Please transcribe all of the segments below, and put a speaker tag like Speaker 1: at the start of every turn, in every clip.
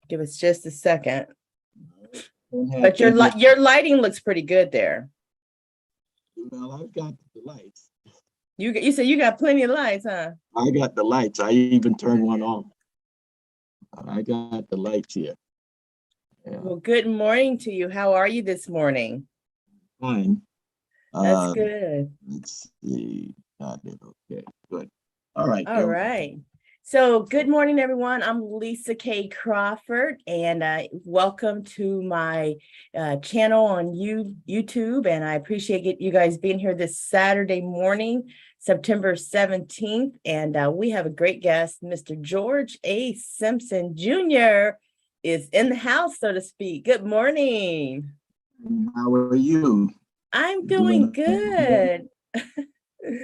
Speaker 1: Give us just a second.
Speaker 2: Don't have
Speaker 1: But your
Speaker 2: any.
Speaker 1: your lighting looks pretty good there.
Speaker 2: Well, I've got the lights.
Speaker 1: You said you got plenty of lights, huh?
Speaker 2: I got the lights. I even turned one off. I got the lights here. Yeah,
Speaker 1: Well, good morning to you. How are you this morning?
Speaker 2: fine.
Speaker 1: That's
Speaker 2: Uh,
Speaker 1: good.
Speaker 2: let's see. Got it. Okay, good. All right,
Speaker 1: All
Speaker 2: go.
Speaker 1: right. So, good morning, everyone. I'm Lisa K. Crawford, and welcome to my channel on YouTube. And I appreciate you guys being here this Saturday morning, September 17th. And we have a great guest, Mr. George A. Simpson Jr. is in the house, so to speak. Good morning.
Speaker 2: How are you?
Speaker 1: I'm
Speaker 2: You doing
Speaker 1: doing
Speaker 2: okay?
Speaker 1: good.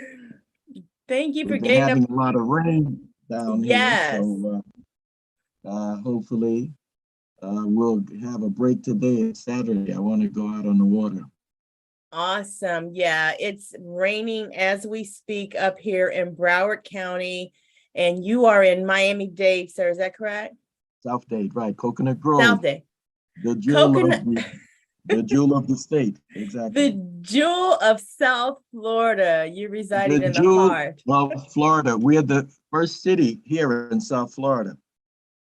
Speaker 1: Thank you for
Speaker 2: We've been
Speaker 1: getting up.
Speaker 2: having a lot of rain down here,
Speaker 1: Yes.
Speaker 2: so hopefully we'll have a break today. It's Saturday. I want to go out on the water.
Speaker 1: Awesome. Yeah, it's raining as we speak up here in Broward County, and you are in Miami-Dade, sir. Is that correct?
Speaker 2: South Dade, right? Coconut Grove,
Speaker 1: South Dade.
Speaker 2: the jewel
Speaker 1: Coconut,
Speaker 2: of the jewel of the state.
Speaker 1: the
Speaker 2: Exactly.
Speaker 1: jewel of South Florida. You're
Speaker 2: The
Speaker 1: residing in the
Speaker 2: jewel
Speaker 1: heart.
Speaker 2: of Florida. We're the first city here in South Florida.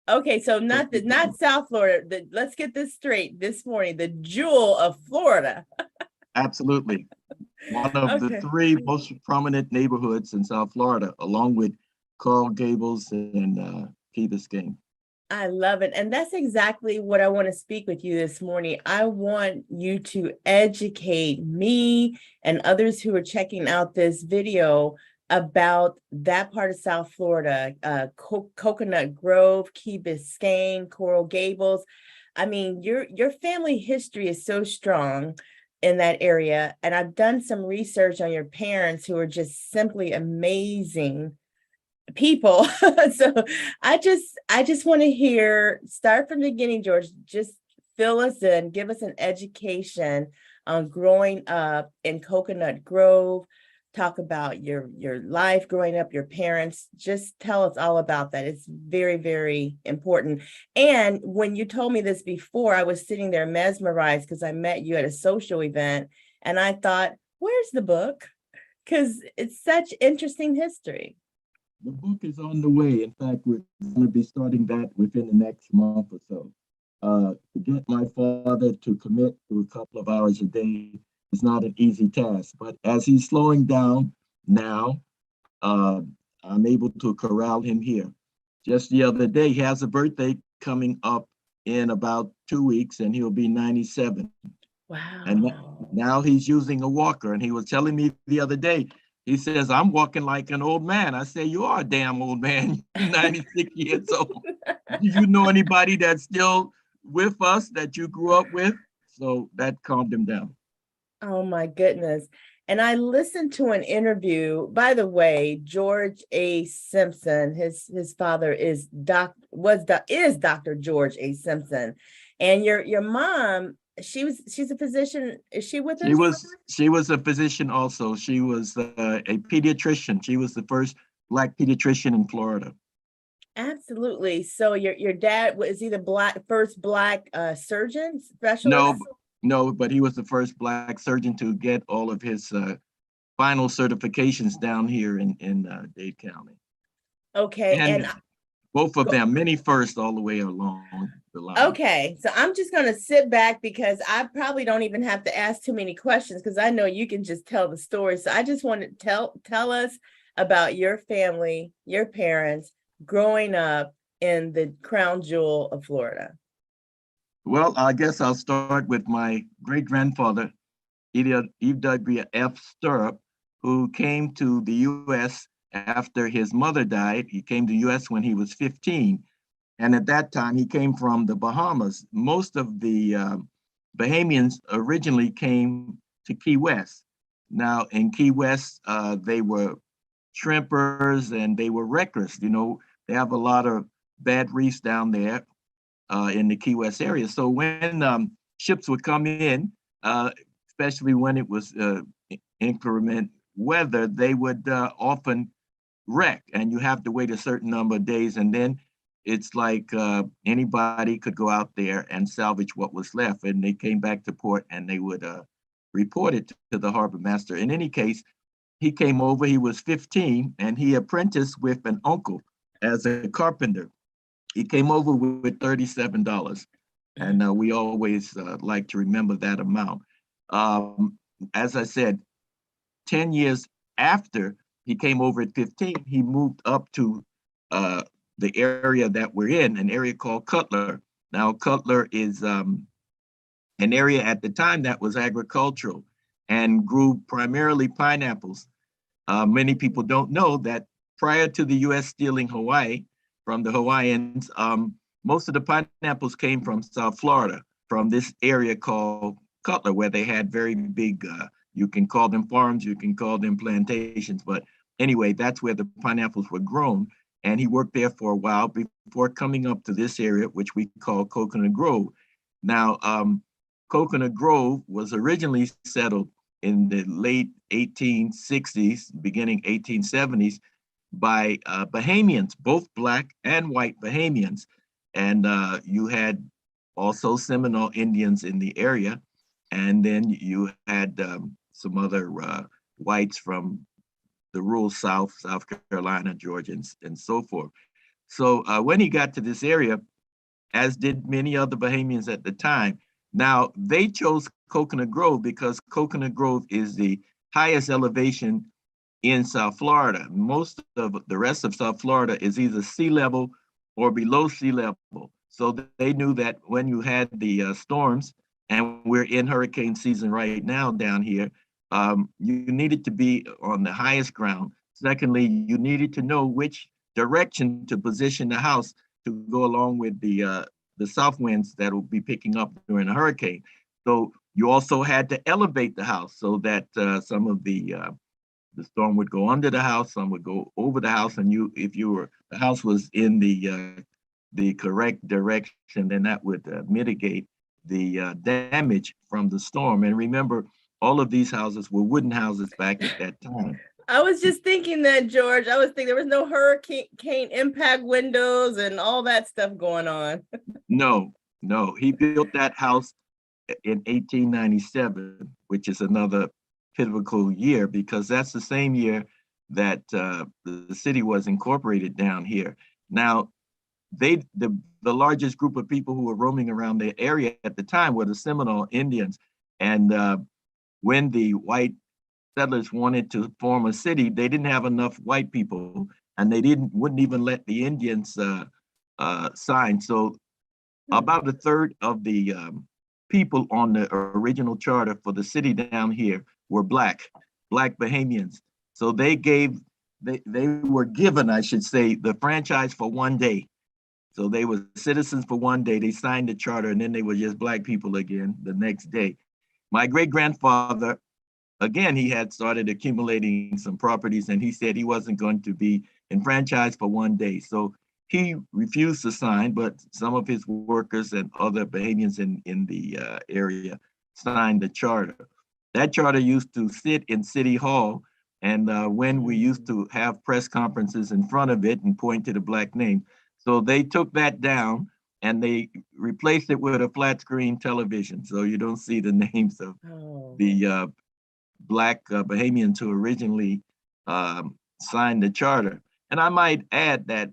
Speaker 1: Okay, so not South Florida. Let's get this straight this morning. The jewel of Florida.
Speaker 2: Absolutely. One of the
Speaker 1: Okay.
Speaker 2: three most prominent neighborhoods in South Florida, along with Coral Gables and Key Biscayne.
Speaker 1: I love it. And that's exactly what I want to speak with you this morning. I want you to educate me and others who are checking out this video about that part of South Florida, Coconut Grove, Key Biscayne, Coral Gables. I mean, your family history is so strong in that area. And I've done some research on your parents who are just simply amazing people. So I just want to hear, start from the beginning, George. Just fill us in, give us an education on growing up in Coconut Grove. Talk about your life growing up, your parents. Just tell us all about that. It's very, very important. And when you told me this before, I was sitting there mesmerized because I met you at a social event, and I thought, where's the book? Because it's such interesting history.
Speaker 2: The book is on the way. In fact, we're going to be starting that within the next month or so. To get my father to commit to a couple of hours a day is not an easy task, but as he's slowing down now, uh, I'm able to corral him here. Just the other day, he has a birthday coming up in about 2 weeks, and he'll be 97. And
Speaker 1: Wow.
Speaker 2: now he's using a walker. And he was telling me the other day, he says, I'm walking like an old man. I say, you are a damn old man. You're 96 years old. Do you know anybody that's still with us that you grew up with? So that calmed him down.
Speaker 1: Oh my goodness. And I listened to an interview, by the way, George A. Simpson, his father is Dr. George A. Simpson. And your mom, she's a physician. Is she with
Speaker 2: She
Speaker 1: us?
Speaker 2: was she was a physician also. She was a pediatrician. She was the first Black pediatrician in Florida.
Speaker 1: Absolutely. So your dad was he the first black surgeon specialist?
Speaker 2: No, no, but he was the first Black surgeon to get all of his final certifications down here in Dade County.
Speaker 1: Okay.
Speaker 2: And
Speaker 1: And
Speaker 2: both of them, many first all the way along the line.
Speaker 1: okay, so I'm just going to sit back because I probably don't even have to ask too many questions because I know you can just tell the story. So I just want to tell us about your family, your parents growing up in the crown jewel of Florida.
Speaker 2: Well, I guess I'll start with my great grandfather, E.W.F. Stirrup, who came to the U.S. after his mother died. He came to the U.S. when he was 15. And at that time, he came from the Bahamas. Most of the Bahamians originally came to Key West. Now, in Key West, they were shrimpers and they were wreckers. You know, they have a lot of bad reefs down there in the Key West area. So when ships would come in, especially when it was inclement weather, they would often wreck, and you have to wait a certain number of days. And then it's like anybody could go out there and salvage what was left, and they came back to port and they would report it to the harbor master. In any case, he came over. He was 15, and he apprenticed with an uncle as a carpenter. He came over with $37, and we always like to remember that amount. As I said, 10 years after he came over at 15, he moved up to the area that we're in, an area called Cutler. Now, Cutler is an area at the time that was agricultural and grew primarily pineapples. Many people don't know that prior to the US stealing Hawaii from the Hawaiians, most of the pineapples came from South Florida, from this area called Cutler, where they had very big, you can call them farms, you can call them plantations, but anyway, that's where the pineapples were grown. And he worked there for a while before coming up to this area, which we call Coconut Grove. Now, Coconut Grove was originally settled in the late 1860s, beginning 1870s, by Bahamians, both Black and white Bahamians. And you had also Seminole Indians in the area. And then you had some other whites from the rural South, South Carolina, Georgia, and so forth. So when he got to this area, as did many other Bahamians at the time, now they chose Coconut Grove because Coconut Grove is the highest elevation in South Florida. Most of the rest of South Florida is either sea level or below sea level. So they knew that when you had the storms, and we're in hurricane season right now down here, you needed to be on the highest ground. Secondly, you needed to know which direction to position the house to go along with the south winds that will be picking up during a hurricane. So you also had to elevate the house so that some of the storm would go under the house, some would go over the house, and if the house was in the correct direction, then that would mitigate the damage from the storm. And remember, all of these houses were wooden houses back at that time.
Speaker 1: I was just thinking that, George. I was thinking there was no hurricane impact windows and all that stuff going on.
Speaker 2: No, he built that house in 1897, which is another pivotal year because that's the same year that the city was incorporated down here. Now, the largest group of people who were roaming around the area at the time were the Seminole Indians. And when the white settlers wanted to form a city, they didn't have enough white people, and they wouldn't even let the Indians sign. So about a third of the people on the original charter for the city down here were Black Bahamians. So they were given, I should say, the franchise for one day. So they were citizens for one day. They signed the charter, and then they were just Black people again the next day. My great-grandfather, again, he had started accumulating some properties, and he said he wasn't going to be enfranchised for one day. So he refused to sign, but some of his workers and other Bahamians in the area signed the charter. That charter used to sit in City Hall, and when we used to have press conferences in front of it and point to the Black name. So they took that down and they replaced it with a flat screen television. So you don't see the names of the Black Bahamians who originally signed the charter. And I might add that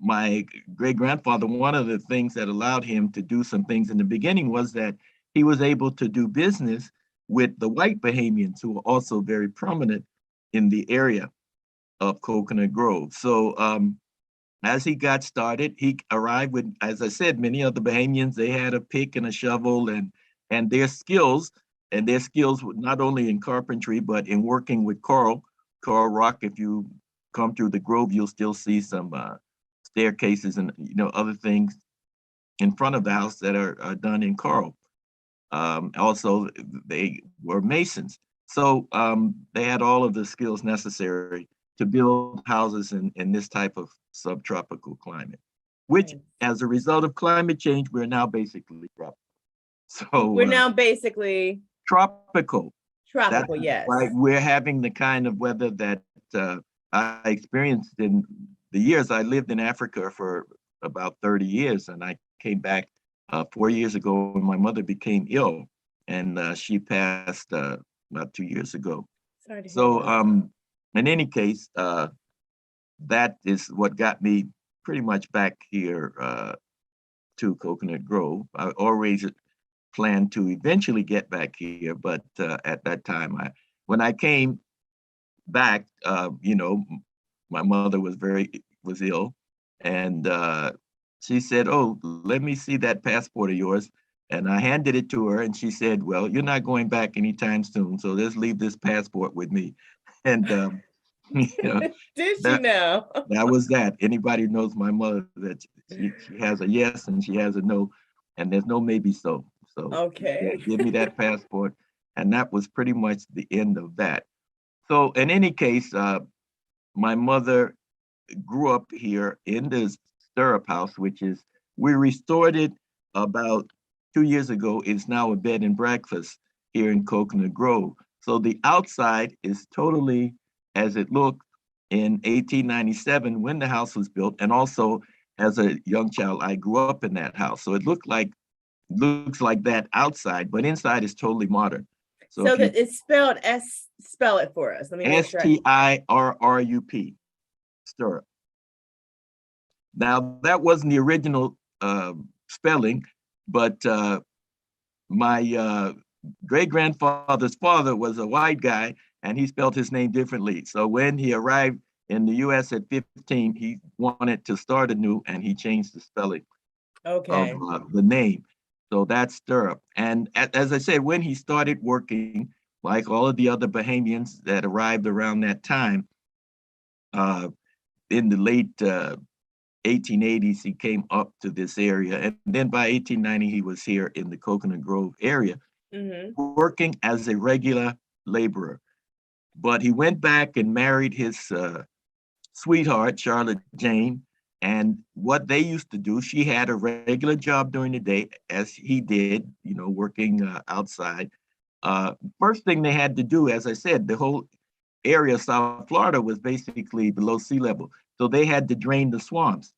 Speaker 2: my great-grandfather, one of the things that allowed him to do some things in the beginning was that he was able to do business with the white Bahamians who were also very prominent in the area of Coconut Grove. So as he got started, he arrived with, as I said, many of the Bahamians, they had a pick and a shovel and their skills were not only in carpentry, but in working with coral rock. If you come through the Grove, you'll still see some staircases and other things in front of the house that are done in coral. Also, they were masons. So they had all of the skills necessary to build houses in this type of subtropical climate, which as a result of climate change, we're now basically tropical. So
Speaker 1: we're now basically
Speaker 2: tropical.
Speaker 1: Yes.
Speaker 2: Right. We're having the kind of weather that I experienced in the years I lived in Africa for about 30 years, and I came back 4 years ago when my mother became ill, and she passed about 2 years ago.
Speaker 1: Sorry to hear
Speaker 2: So,
Speaker 1: that.
Speaker 2: in any case, that is what got me pretty much back here to Coconut Grove. I always planned to eventually get back here, but at that time, when I came back, my mother was ill, and she said, "Oh, let me see that passport of yours." And I handed it to her, and she said, "Well, you're not going back anytime soon, so let's leave this passport with me." And you know,
Speaker 1: Did she
Speaker 2: that
Speaker 1: know?
Speaker 2: that was that. Anybody who knows my mother, that she has a yes and she has a no, and there's no maybe so. So she
Speaker 1: Okay.
Speaker 2: said, "Give me that passport," and that was pretty much the end of that. So in any case, my mother grew up here in this stirrup house, which is, we restored it about 2 years ago. It's now a bed and breakfast here in Coconut Grove. So the outside is totally as it looked in 1897 when the house was built. And also as a young child, I grew up in that house. So it looks like that outside, but inside is totally modern. So
Speaker 1: So
Speaker 2: if you
Speaker 1: that it's spelled spell it for us. Let me make sure.
Speaker 2: Stirrup. Stirrup. Now, that wasn't the original spelling, but my great grandfather's father was a white guy and he spelled his name differently. So when he arrived in the US at 15, he wanted to start anew and he changed the spelling of
Speaker 1: Okay.
Speaker 2: the name. So that's Stirrup. And as I said, when he started working, like all of the other Bahamians that arrived around that time, uh, in the late 1880s, he came up to this area. And then by 1890, he was here in the Coconut Grove area, working as a regular laborer. But he went back and married his sweetheart, Charlotte Jane. And what they used to do, she had a regular job during the day, as he did, working outside. First thing they had to do, as I said, the whole area of South Florida was basically below sea level. So they had to drain the swamps.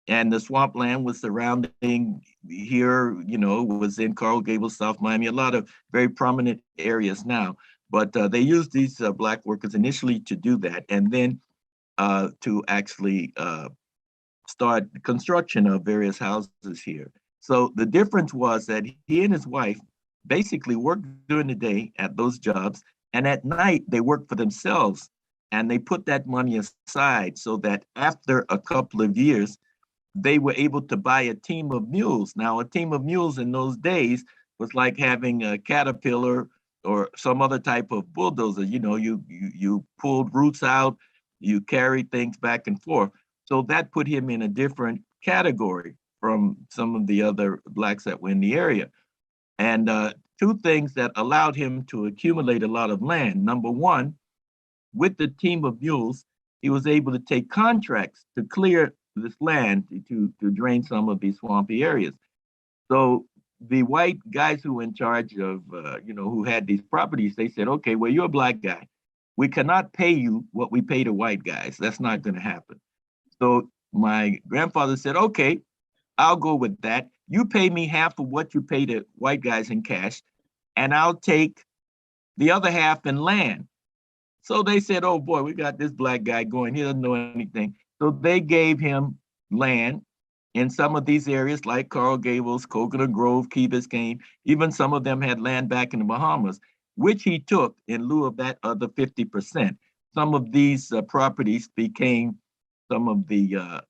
Speaker 2: And the swampland was surrounding here, was in Coral Gables, South Miami, a lot of very prominent areas now. But they used these Black workers initially to do that, and then to actually start construction of various houses here. So the difference was that he and his wife basically worked during the day at those jobs, and at night they worked for themselves, and they put that money aside so that after a couple of years, they were able to buy a team of mules. Now, a team of mules in those days was like having a caterpillar or some other type of bulldozer. You pulled roots out, you carried things back and forth. So that put him in a different category from some of the other Blacks that were in the area. And two things that allowed him to accumulate a lot of land. Number one, with the team of mules, he was able to take contracts to clear this land to drain some of these swampy areas. So the white guys who were in charge of, who had these properties, they said, okay, well, you're a Black guy. We cannot pay you what we pay to white guys. That's not going to happen. So my grandfather said, okay, I'll go with that. You pay me half of what you pay to white guys in cash, and I'll take the other half in land. So they said, oh boy, we got this Black guy going. He doesn't know anything. So they gave him land in some of these areas like Coral Gables, Coconut Grove, Key Biscayne. Even some of them had land back in the Bahamas, which he took in lieu of that other 50%. Some of these properties became some of the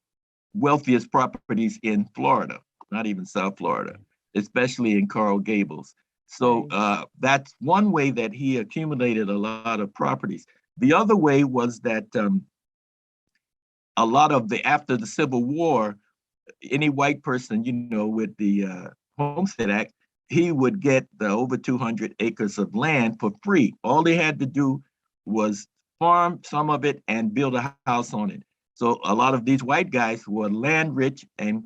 Speaker 2: wealthiest properties in Florida, not even South Florida, especially in Coral Gables. So that's one way that he accumulated a lot of properties. The other way was that a lot of after the Civil War, any white person, with the Homestead Act, he would get the over 200 acres of land for free. All they had to do was farm some of it and build a house on it. So a lot of these white guys were land rich and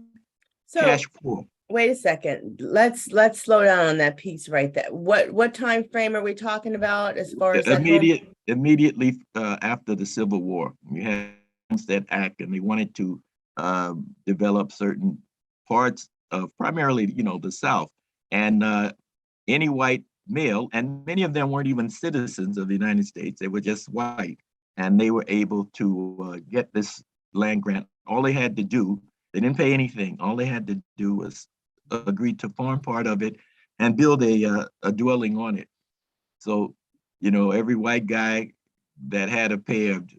Speaker 2: cash poor.
Speaker 1: Wait a second. Let's slow down on that piece right there. What time frame are we talking about as far as
Speaker 2: immediately after the Civil War? You had Homestead Act, and they wanted to develop certain parts of primarily, the South. And any white male, and many of them weren't even citizens of the United States, they were just white, and they were able to get this land grant. All they had to do, they didn't pay anything. All they had to do was agree to farm part of it and build a dwelling on it. So, every white guy that had a pair of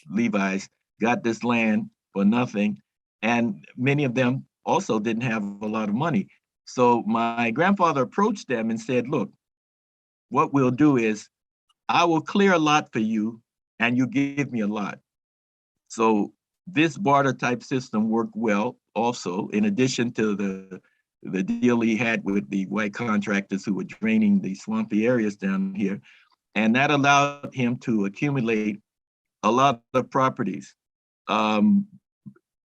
Speaker 2: Levi's got this land for nothing. And many of them also didn't have a lot of money. So my grandfather approached them and said, look, what we'll do is I will clear a lot for you and you give me a lot. So this barter type system worked well also, in addition to the deal he had with the white contractors who were draining the swampy areas down here. And that allowed him to accumulate a lot of properties.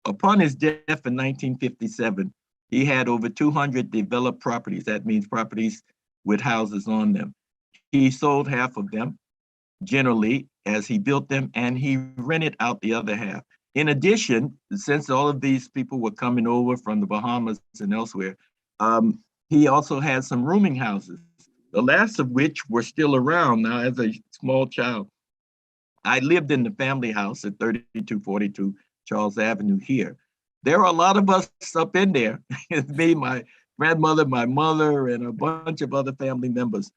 Speaker 2: Upon his death in 1957, he had over 200 developed properties. That means properties with houses on them. He sold half of them generally as he built them, and he rented out the other half. In addition, since all of these people were coming over from the Bahamas and elsewhere, he also had some rooming houses, the last of which were still around now. As a small child, I lived in the family house at 3242 Charles Avenue here. There are a lot of us up in there. It's me, my grandmother, my mother, and a bunch of other family members.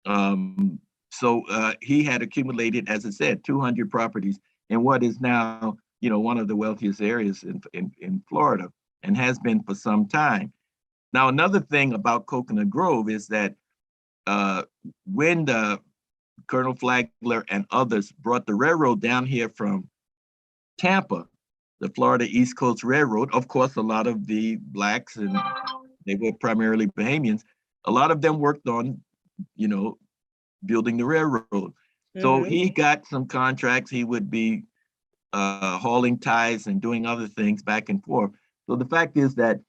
Speaker 2: So he had accumulated, as I said, 200 properties in what is now, one of the wealthiest areas in Florida, and has been for some time. Now, another thing about Coconut Grove is that when Colonel Flagler and others brought the railroad down here from Tampa, the Florida East Coast Railroad, of course, a lot of the blacks, and they were primarily Bahamians, a lot of them worked on, building the railroad. So he got some contracts. He would be hauling ties and doing other things back and forth. So the fact is that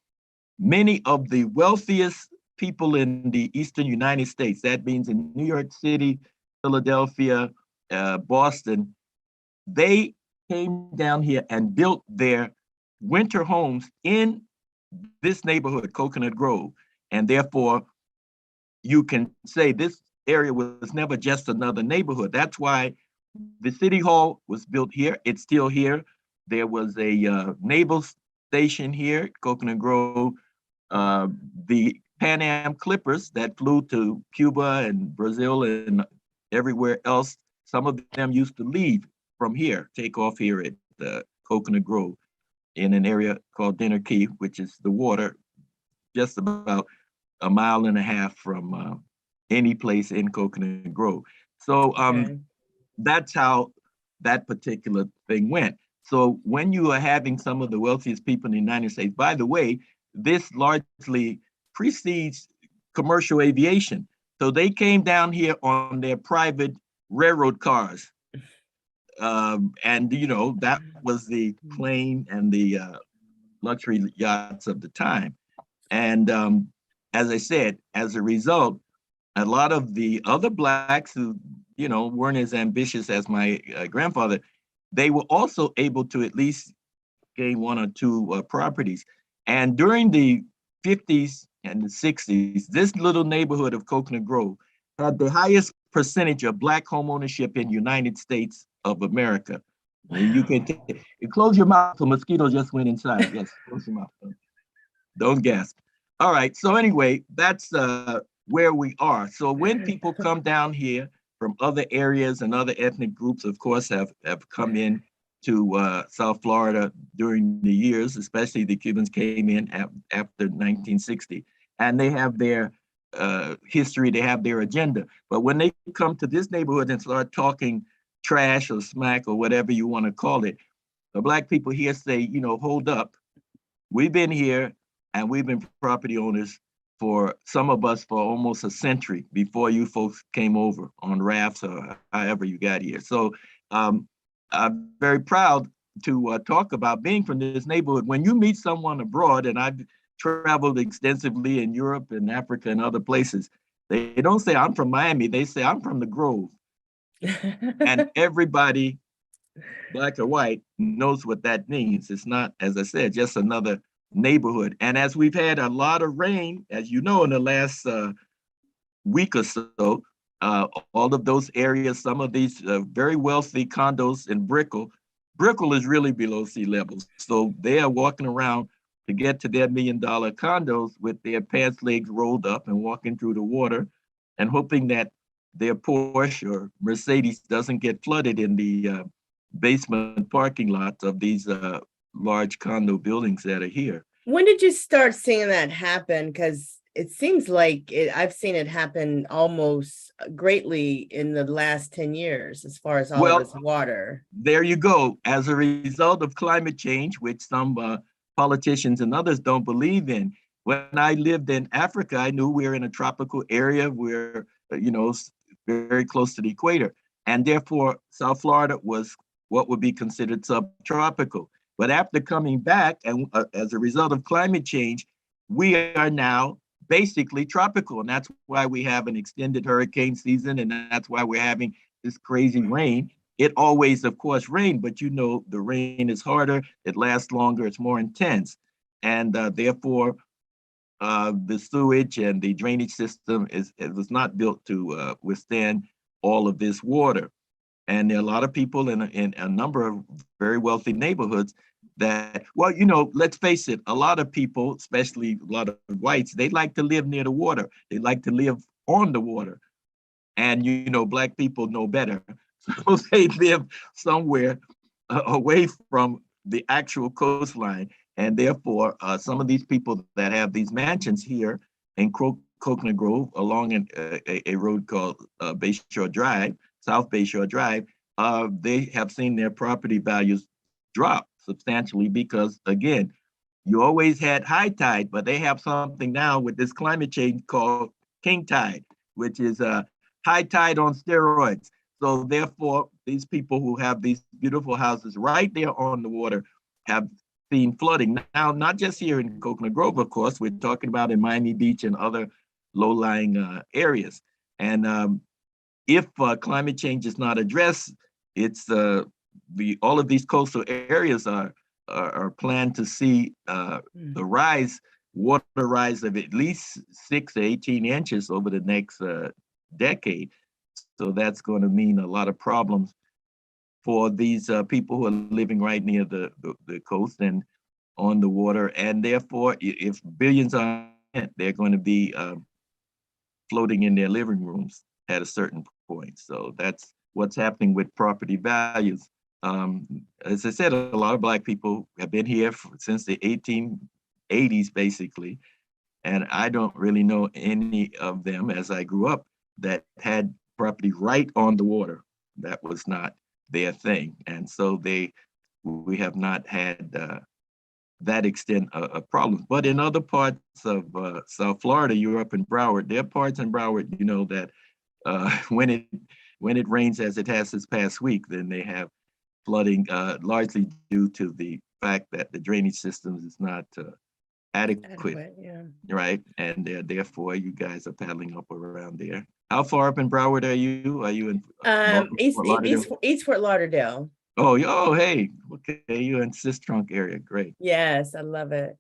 Speaker 2: many of the wealthiest people in the Eastern United States, that means in New York City, Philadelphia, Boston, they came down here and built their winter homes in this neighborhood, Coconut Grove. And therefore, you can say this area was never just another neighborhood. That's why the city hall was built here. It's still here. There was a naval station here, Coconut Grove. The Pan Am Clippers that flew to Cuba and Brazil and everywhere else, some of them used to leave from here, take off here at Coconut Grove in an area called Dinner Key, which is the water, just about a mile and a half from any place in Coconut Grove. So that's how that particular thing went. So when you are having some of the wealthiest people in the United States, by the way, this largely precedes commercial aviation. So they came down here on their private railroad cars. And, that was the plane and the luxury yachts of the time. And as I said, as a result, a lot of the other blacks who, weren't as ambitious as my grandfather, they were also able to at least gain one or two properties. And during the 50s and the 60s, this little neighborhood of Coconut Grove had the highest percentage of black home ownership in the United States of America. Wow. You can close your mouth, a mosquito just went inside. Yes, close your mouth. Don't gasp. All right, so anyway, that's where we are. So when people come down here from other areas and other ethnic groups, of course, have come in to South Florida during the years, especially the Cubans came in after 1960, and they have their history, they have their agenda. But when they come to this neighborhood and start talking trash or smack or whatever you want to call it, the black people here say, hold up, we've been here and we've been property owners for some of us for almost a century before you folks came over on rafts or however you got here. So I'm very proud to talk about being from this neighborhood. When you meet someone abroad, and I've traveled extensively in Europe and Africa and other places, they don't say I'm from Miami, they say I'm from the Grove. And everybody black or white, knows what that means. It's not, as I said, just another neighborhood. And as we've had a lot of rain, as you know, in the last week or so, all of those areas, some of these very wealthy condos in Brickell is really below sea level. So they are walking around to get to their $1 million condos with their pants legs rolled up and walking through the water and hoping that their Porsche or Mercedes doesn't get flooded in the basement parking lots of these large condo buildings that are here.
Speaker 1: When did you start seeing that happen? Because it seems like I've seen it happen almost greatly in the last 10 years as far as all of this water.
Speaker 2: There you go. As a result of climate change, which some politicians and others don't believe in. When I lived in Africa, I knew we were in a tropical area. We're, very close to the equator. And therefore, South Florida was what would be considered subtropical. But after coming back, and as a result of climate change, we are now basically tropical. And that's why we have an extended hurricane season. And that's why we're having this crazy rain. It always, of course, rained, but the rain is harder, it lasts longer, it's more intense. And therefore, the sewage and the drainage system it was not built to withstand all of this water. And there are a lot of people in a number of very wealthy neighborhoods that, well, let's face it, a lot of people, especially a lot of whites, they like to live near the water. They like to live on the water. And, Black people know better. So they live somewhere away from the actual coastline. And therefore, some of these people that have these mansions here in Coconut Grove along a road called Bayshore Drive, South Bayshore Drive, they have seen their property values drop substantially because, again, you always had high tide, but they have something now with this climate change called king tide, which is high tide on steroids. So therefore, these people who have these beautiful houses right there on the water have seen flooding. Now, not just here in Coconut Grove, of course, we're talking about in Miami Beach and other low-lying areas. And if climate change is not addressed, it's all of these coastal areas are planned to see the water rise of at least 6 to 18 inches over the next decade. So that's going to mean a lot of problems for these people who are living right near the coast and on the water. And therefore, if billions are spent, they're going to be floating in their living rooms at a certain point. So that's what's happening with property values. As I said, a lot of Black people have been here since the 1880s, basically. And I don't really know any of them as I grew up that had property right on the water. That was not their thing. And so we have not had that extent of problems. But in other parts of South Florida, you're up in Broward, there are parts in Broward, that when it rains as it has this past week, then they have flooding largely due to the fact that the drainage system is not adequate,
Speaker 1: yeah.
Speaker 2: Right? And therefore, you guys are paddling up around there. How far up in Broward are you? Are you in
Speaker 1: East Fort Lauderdale?
Speaker 2: Oh, hey, okay, you're in Sistrunk area, great.
Speaker 1: Yes, I love it.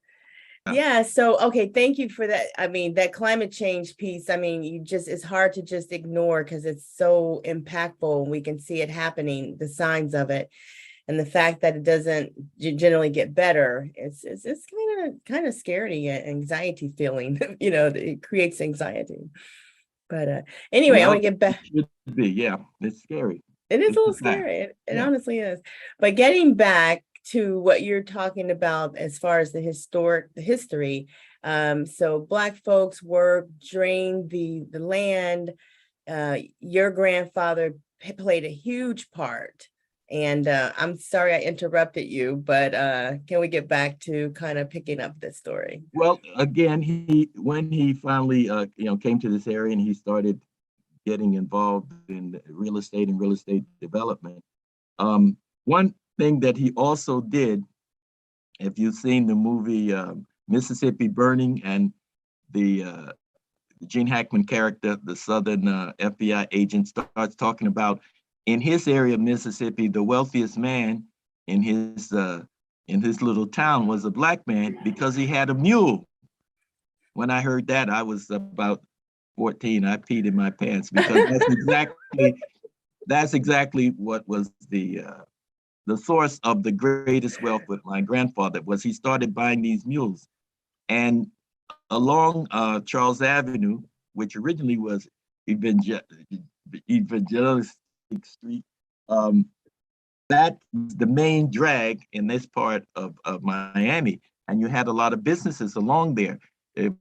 Speaker 1: Yeah, so okay, thank you for that. I mean, that climate change piece, I mean, it's hard to just ignore because it's so impactful. We can see it happening, the signs of it. And the fact that it doesn't generally get better, it's kind of scary, anxiety feeling, it creates anxiety. But anyway, I want to get back.
Speaker 2: It should be, yeah, it's scary.
Speaker 1: It is a little scary. It honestly is. But getting back to what you're talking about as far as the history. So Black folks drained the land. Your grandfather played a huge part. And I'm sorry I interrupted you, but can we get back to kind of picking up this story?
Speaker 2: Well, again, when he finally came to this area and he started getting involved in real estate and real estate development. One thing that he also did, if you've seen the movie Mississippi Burning and the Gene Hackman character, the Southern FBI agent starts talking about in his area of Mississippi, the wealthiest man in his little town was a black man because he had a mule. When I heard that, I was about 14. I peed in my pants because that's exactly what was the source of the greatest wealth with my grandfather was he started buying these mules. And along Charles Avenue, which originally was Evangelistic Street, um, that was the main drag in this part of Miami. And you had a lot of businesses along there.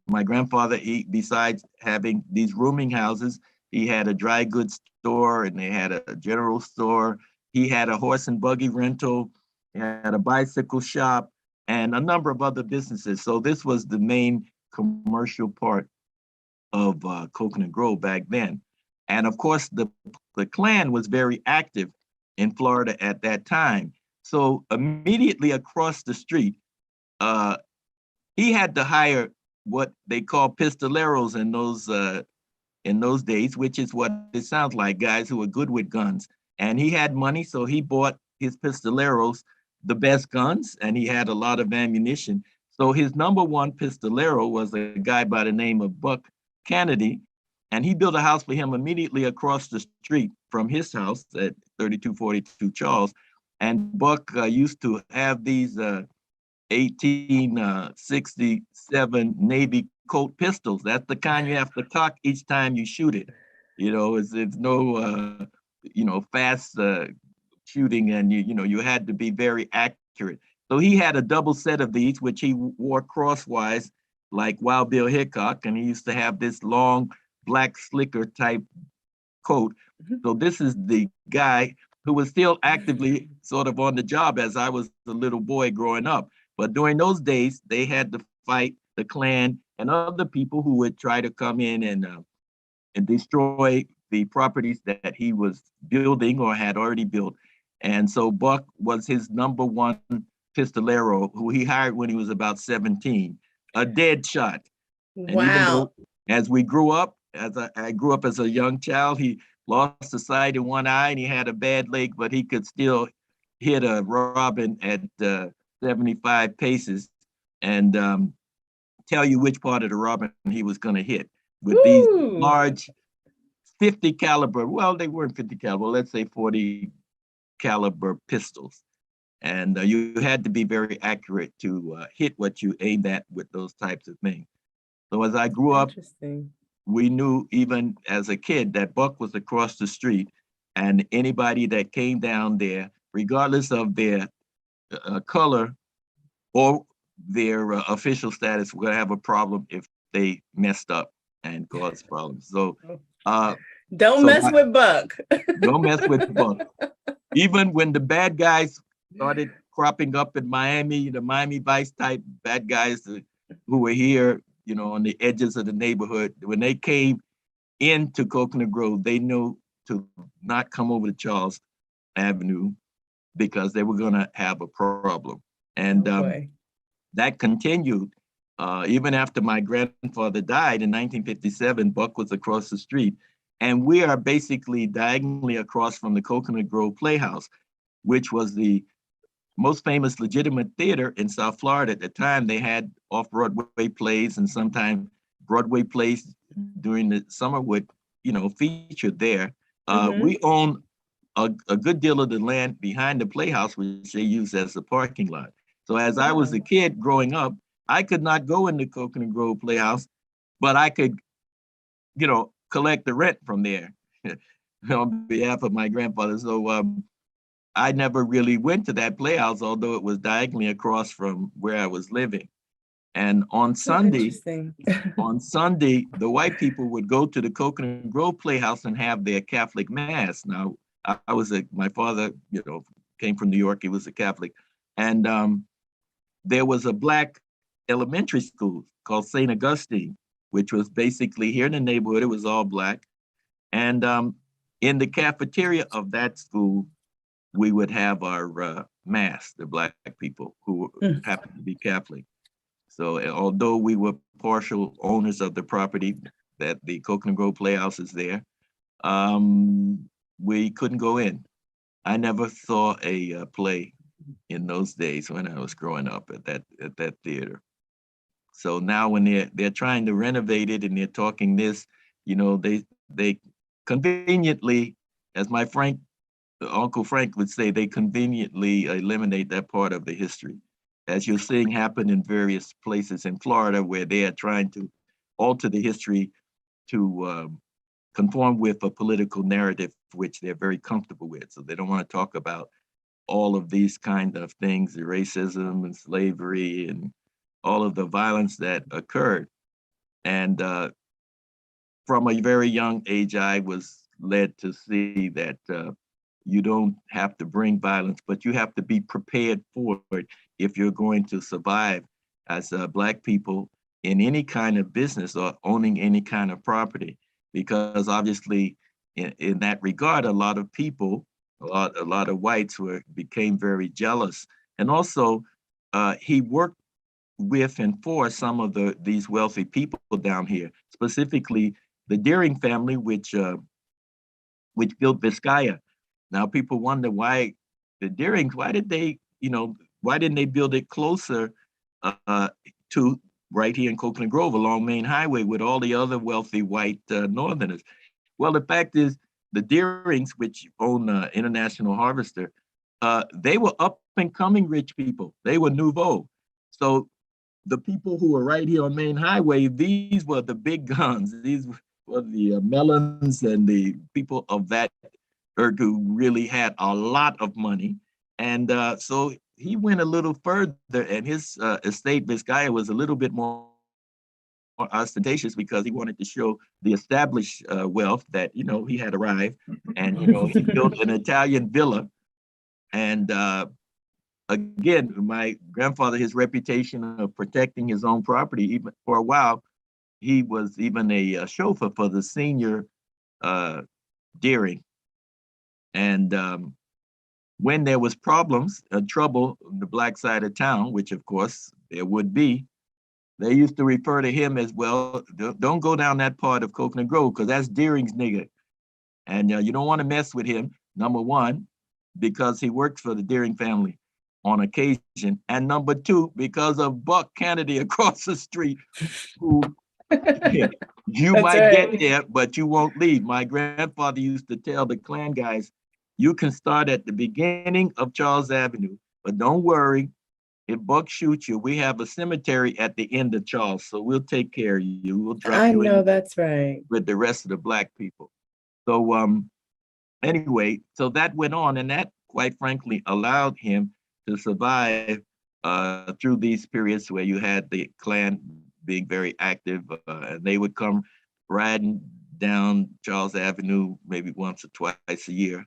Speaker 2: My grandfather, besides having these rooming houses, he had a dry goods store and they had a general store. He had a horse and buggy rental, he had a bicycle shop, and a number of other businesses. So this was the main commercial part of Coconut Grove back then. And of course, the Klan was very active in Florida at that time. So immediately across the street, uh, he had to hire what they call pistoleros in those days, which is what it sounds like, guys who are good with guns. And he had money, so he bought his pistoleros the best guns, and he had a lot of ammunition. So his number one pistolero was a guy by the name of Buck Kennedy, and he built a house for him immediately across the street from his house at 3242 Charles. And Buck used to have these 1867 Navy Colt pistols. That's the kind you have to cock each time you shoot it. It's no fast shooting, and you had to be very accurate. So he had a double set of these, which he wore crosswise, like Wild Bill Hickok, and he used to have this long black slicker type coat. So this is the guy who was still actively sort of on the job as I was a little boy growing up. But during those days, they had to fight the Klan and other people who would try to come in and destroy the properties that he was building or had already built. And so Buck was his number one pistolero, who he hired when he was about 17, a dead shot. And even though,
Speaker 1: Wow.
Speaker 2: as we grew up, as I grew up as a young child, he lost the sight in one eye and he had a bad leg, but he could still hit a robin at 75 paces and tell you which part of the robin he was going to hit with these
Speaker 1: Woo.
Speaker 2: large 50 caliber, well, they weren't 50 caliber, let's say 40 caliber pistols. And you had to be very accurate to hit what you aimed at with those types of things. So as I grew up,
Speaker 1: Interesting.
Speaker 2: we knew even as a kid that Buck was across the street, and anybody that came down there, regardless of their color or their official status, were going to have a problem if they messed up and caused problems. So, uh,
Speaker 1: Don't
Speaker 2: so
Speaker 1: mess with Buck.
Speaker 2: don't mess with Buck. Even when the bad guys started cropping up in Miami, the Miami Vice type bad guys who were here, on the edges of the neighborhood, when they came into Coconut Grove, they knew to not come over to Charles Avenue because they were going to have a problem. And that continued even after my grandfather died in 1957. Buck was across the street. And we are basically diagonally across from the Coconut Grove Playhouse, which was the most famous legitimate theater in South Florida at the time. They had off-Broadway plays, and sometimes Broadway plays during the summer would, feature there. We own a good deal of the land behind the Playhouse, which they use as a parking lot. So as I was a kid growing up, I could not go in the Coconut Grove Playhouse, but I could, collect the rent from there on behalf of my grandfather. So I never really went to that Playhouse, although it was diagonally across from where I was living. And on Sunday, the white people would go to the Coconut Grove Playhouse and have their Catholic mass. Now, my father, came from New York. He was a Catholic, and there was a black elementary school called St. Augustine, which was basically here in the neighborhood. It was all black, and in the cafeteria of that school, we would have our mass, the black people who happened to be Catholic. So although we were partial owners of the property that the Coconut Grove Playhouse is there, we couldn't go in. I never saw a play in those days when I was growing up at that theater. So now when they're trying to renovate it and they're talking this, they conveniently, as my Uncle Frank would say, they conveniently eliminate that part of the history, as you're seeing happen in various places in Florida where they are trying to alter the history to conform with a political narrative which they're very comfortable with. So they don't want to talk about all of these kind of things, the racism and slavery and all of the violence that occurred. And from a very young age, I was led to see that you don't have to bring violence, but you have to be prepared for it if you're going to survive as Black people in any kind of business or owning any kind of property. Because obviously, in that regard, a lot of people, a lot of whites became very jealous. And also, he worked with and for some of these wealthy people down here, specifically the Deering family, which built Vizcaya. Now people wonder why the Deerings, why didn't they build it closer to right here in Coconut Grove along Main Highway with all the other wealthy white Northerners? Well, the fact is the Deerings, which own International Harvester, they were up and coming rich people. They were nouveau. So the people who were right here on Main Highway, these were the big guns. These were the Mellons and the people of that who really had a lot of money. And so he went a little further, and his estate, Vizcaya, was a little bit more ostentatious because he wanted to show the established wealth that, he had arrived. And, he built an Italian villa. And again, my grandfather, his reputation of protecting his own property, even for a while, he was even a chauffeur for the senior Deering. And when there was problems, trouble on the Black side of town, which of course there would be, they used to refer to him as, well, don't go down that part of Coconut Grove because that's Deering's nigger. And you don't want to mess with him, number one, because he works for the Deering family on occasion. And number two, because of Buck Kennedy across the street, who you might get there, but you won't leave. My grandfather used to tell the Klan guys, you can start at the beginning of Charles Avenue, but don't worry. If Buck shoots you, we have a cemetery at the end of Charles, so we'll take care of you. We'll drop you in
Speaker 1: that's right.
Speaker 2: with the rest of the Black people. So anyway, so that went on, and that, quite frankly, allowed him to survive through these periods where you had the Klan being very active, and they would come riding down Charles Avenue maybe once or twice a year,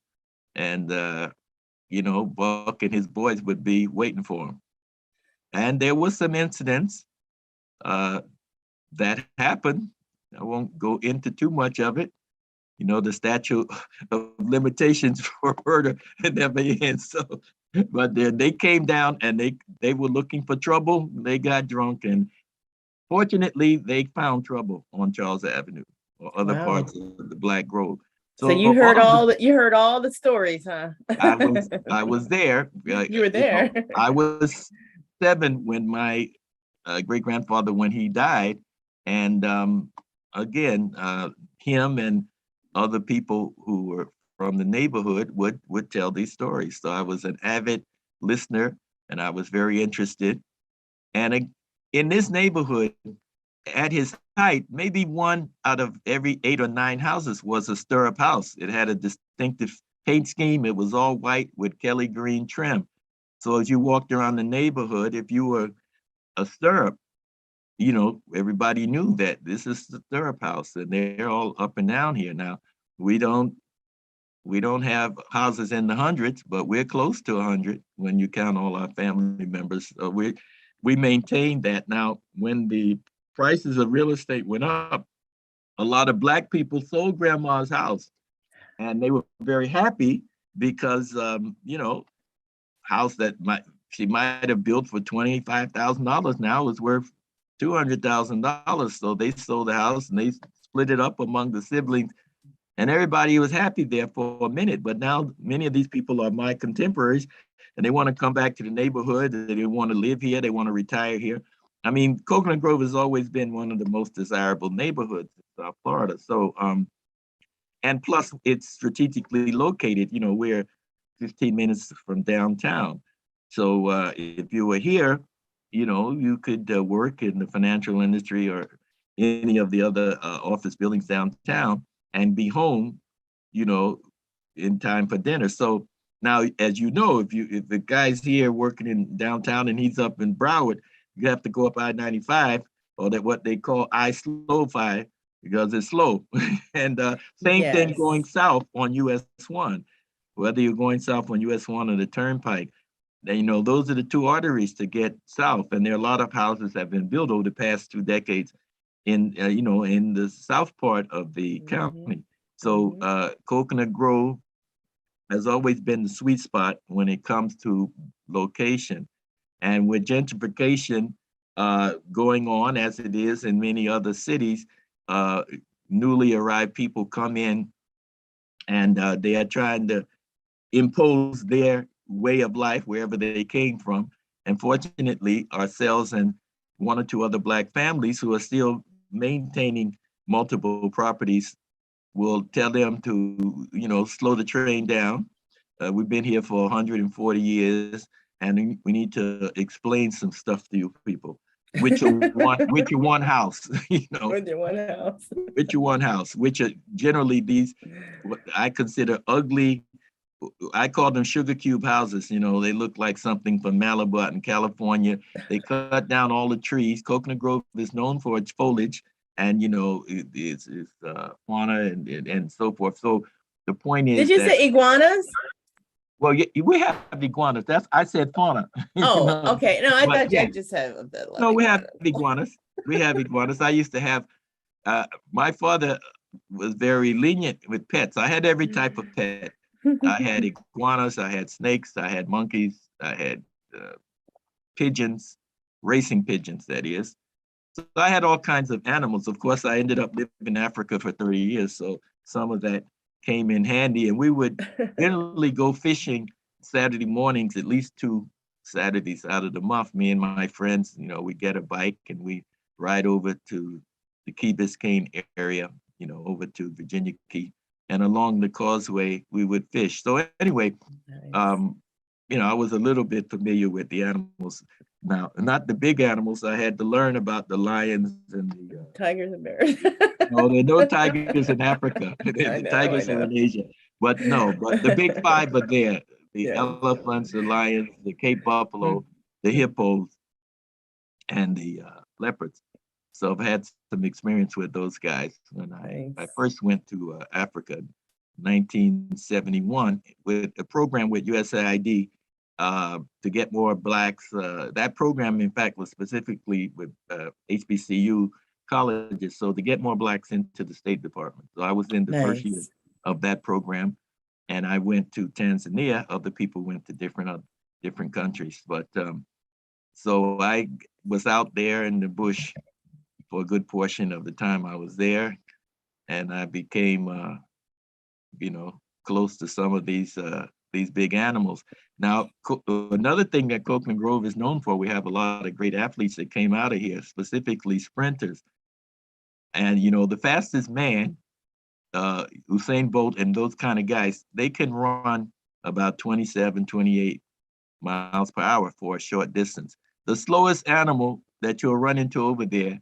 Speaker 2: and Buck and his boys would be waiting for him. And there was some incidents that happened. I won't go into too much of it. The statute of limitations for murder never ends. So, but they came down and they were looking for trouble. They got drunk, and fortunately, they found trouble on Charles Avenue or other parts of the Black Grove.
Speaker 1: So you heard all the stories, huh?
Speaker 2: I was there.
Speaker 1: You were there.
Speaker 2: I was 7 when my great grandfather, when he died, and again, him and other people who were from the neighborhood would tell these stories. So I was an avid listener, and I was very interested. And in this neighborhood, at his height, maybe 1 out of every 8 or 9 houses was a stirrup house. It had a distinctive paint scheme. It was all white with Kelly green trim. So as you walked around the neighborhood, if you were a stirrup, everybody knew that this is the stirrup house, and they're all up and down here. Now, we don't have houses in the hundreds, but we're close to 100 when you count all our family members. So we maintain that. Now, when the prices of real estate went up, a lot of Black people sold grandma's house, and they were very happy because house that she might have built for $25,000 now is worth $200,000. So they sold the house and they split it up among the siblings. And everybody was happy there for a minute. But now many of these people are my contemporaries, and they want to come back to the neighborhood. They want to live here. They want to retire here. I mean, Coconut Grove has always been one of the most desirable neighborhoods in South Florida. So, and plus it's strategically located. You know, we're 15 minutes from downtown. So if you were here, you know, you could work in the financial industry or any of the other office buildings downtown and be home, you know, in time for dinner. So now, as you know, if the guy's here working in downtown and he's up in Broward, you have to go up I-95 or that what they call I-slow-fi because it's slow. And same thing going
Speaker 1: Yes.
Speaker 2: south on US 1, whether you're going south on US 1 or the Turnpike. You know, those are the two arteries to get south. And there are a lot of houses that have been built over the past 2 decades in, you know, in the south part of the
Speaker 1: Hmm.
Speaker 2: county. So
Speaker 1: Hmm.
Speaker 2: Coconut Grove has always been the sweet spot when it comes to location. And with gentrification going on as it is in many other cities, uh, newly arrived people come in and they are trying to impose their way of life wherever they came from. And fortunately, ourselves and one or two other Black families who are still maintaining multiple properties will tell them to, you know, slow the train down. We've been here for 140 years, and we need to explain some stuff to you people. Which are one house, you know,
Speaker 1: With your one house.
Speaker 2: which are one house, which are generally these what I consider ugly. I call them sugar cube houses. You know, they look like something from Malibu out in California. They cut down all the trees. Coconut Grove is known for its foliage, and you know, it's fauna and so forth. So the point
Speaker 1: Did
Speaker 2: is
Speaker 1: you
Speaker 2: that
Speaker 1: say iguanas?
Speaker 2: well, yeah, we have iguanas. That's I said fauna. You
Speaker 1: Oh,
Speaker 2: know,
Speaker 1: okay. No, I
Speaker 2: but
Speaker 1: thought
Speaker 2: yeah,
Speaker 1: you just had a lot
Speaker 2: no,
Speaker 1: of
Speaker 2: we have
Speaker 1: iguanas.
Speaker 2: iguanas. We have iguanas. I used to have. My father was very lenient with pets. I had every type of pet. I had iguanas, I had snakes, I had monkeys, I had uh, pigeons, racing pigeons, that is. So I had all kinds of animals. Of course, I ended up living in Africa for 30 years. So some of that came in handy. And we would generally go fishing Saturday mornings, at least 2 Saturdays out of the month. Me and my friends, you know, we get a bike and we ride over to the Key Biscayne area, you know, over to Virginia Key. And along the causeway, we would fish. So anyway,
Speaker 1: Nice.
Speaker 2: um, you know, I was a little bit familiar with the animals. Now, not the big animals. I had to learn about the lions and the.
Speaker 1: Tigers and bears.
Speaker 2: No, there are no tigers in Africa.
Speaker 1: I
Speaker 2: The
Speaker 1: know, I
Speaker 2: tigers are
Speaker 1: know.
Speaker 2: in Asia. But no, but the big five are there: the
Speaker 1: Yes.
Speaker 2: elephants, the lions, the Cape buffalo, the hippos, and the leopards. So I've had some experience with those guys when I
Speaker 1: Nice.
Speaker 2: first went to Africa, 1971, with a program with USAID to get more blacks. That program, in fact, was specifically with HBCU colleges, so to get more blacks into the State Department. So I was in the first year
Speaker 1: Nice.
Speaker 2: of that program, and I went to Tanzania. Other people went to different countries, but so I was out there in the bush for a good portion of the time I was there, and I became, you know, close to some of these big animals. Now, another thing that Coconut Grove is known for, we have a lot of great athletes that came out of here, specifically sprinters. And you know, the fastest man, Usain Bolt, and those kind of guys, they can run about 27, 28 miles per hour for a short distance. The slowest animal that you'll run into over there,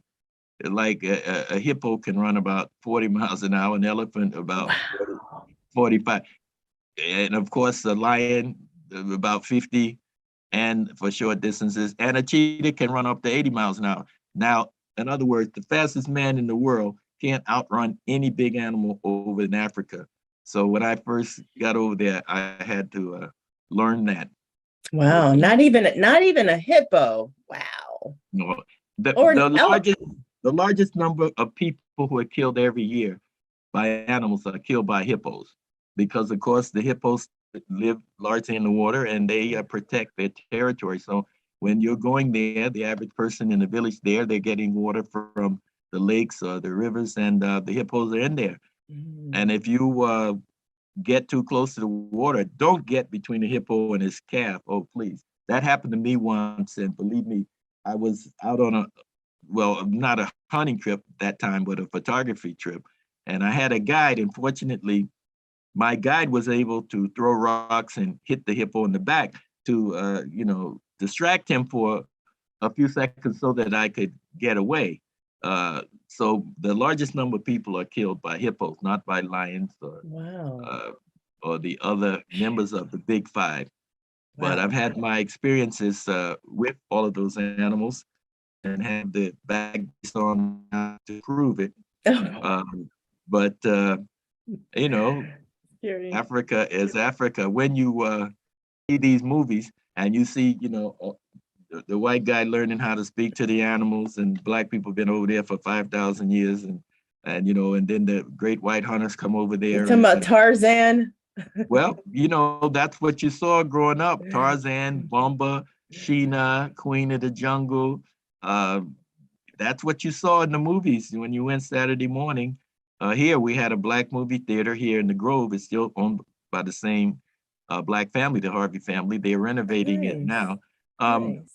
Speaker 2: like a hippo can run about 40 miles an hour, an elephant about
Speaker 1: Wow.
Speaker 2: 45. And of course, a lion about 50 and for short distances. And a cheetah can run up to 80 miles an hour. Now, in other words, the fastest man in the world can't outrun any big animal over in Africa. So when I first got over there, I had to learn that.
Speaker 1: Wow.
Speaker 2: Okay.
Speaker 1: Not even a hippo. Wow.
Speaker 2: No,
Speaker 1: Or an elephant.
Speaker 2: the largest number of people who are killed every year by animals are killed by hippos, because of course the hippos live largely in the water and they protect their territory. So when you're going there, the average person in the village there, they're getting water from the lakes or the rivers, and the hippos are in there. And if you get too close to the water, don't get between the hippo and his calf. Oh, please. That happened to me once. And believe me, I was out on well, not a hunting trip that time, but a photography trip. And I had a guide. And fortunately, my guide was able to throw rocks and hit the hippo in the back to, distract him for a few seconds so that I could get away. So the largest number of people are killed by hippos, not by lions
Speaker 1: Wow.
Speaker 2: uh, or the other members of the big five. But I've
Speaker 1: Wow.
Speaker 2: had my experiences with all of those animals and have the back on to prove it. But you know,
Speaker 1: Scary.
Speaker 2: Africa is Africa. When you see these movies and you see, the white guy learning how to speak to the animals, and black people been over there for 5,000 years, and then the great white hunters come over
Speaker 1: You
Speaker 2: there,
Speaker 1: talking about
Speaker 2: and
Speaker 1: Tarzan?
Speaker 2: well, that's what you saw growing up: Tarzan, Bumba, Sheena, Queen of the Jungle. Uh, that's what you saw in the movies when you went Saturday morning. Here we had a black movie theater here in the Grove. It's still owned by the same black family, the Harvey family. They're renovating it
Speaker 1: Nice.
Speaker 2: now. Um,
Speaker 1: Nice.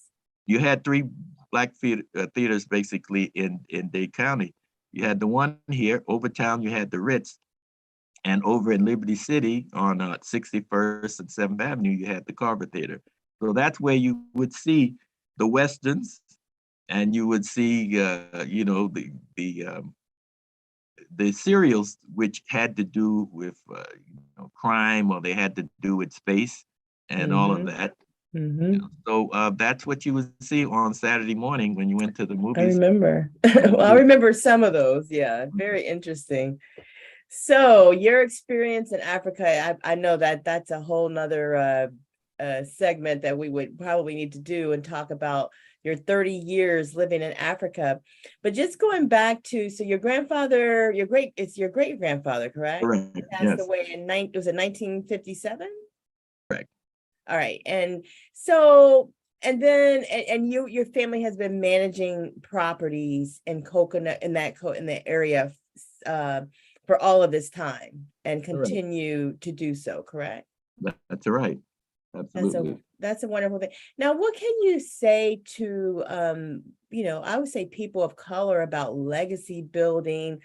Speaker 2: you had three black theaters basically in Dade County. You had the one here, Overtown, you had the Ritz, and over in Liberty City on 61st and 7th Avenue, you had the Carver Theater. So that's where you would see the Westerns, and you would see, the serials which had to do with crime, or they had to do with space and all of
Speaker 1: Mm-hmm.
Speaker 2: that.
Speaker 1: Mm-hmm.
Speaker 2: So that's what you would see on Saturday morning when you went to the
Speaker 1: I
Speaker 2: movies.
Speaker 1: remember.
Speaker 2: And
Speaker 1: Well, I remember some of those. Yeah, very interesting. So your experience in Africa, I know that that's a whole nother segment that we would probably need to do and talk about your 30 years living in Africa. But just going back to, so your grandfather, it's your great grandfather, correct?
Speaker 2: correct,
Speaker 1: He passed
Speaker 2: yes,
Speaker 1: away was it 1957?
Speaker 2: correct.
Speaker 1: All right. And so, and then, and your family has been managing properties in Coconut, in the area, uh, for all of this time and
Speaker 2: Correct.
Speaker 1: continue to do so, correct?
Speaker 2: That's right. Absolutely.
Speaker 1: That's a wonderful thing. Now, what can you say to, I would say people of color about legacy building?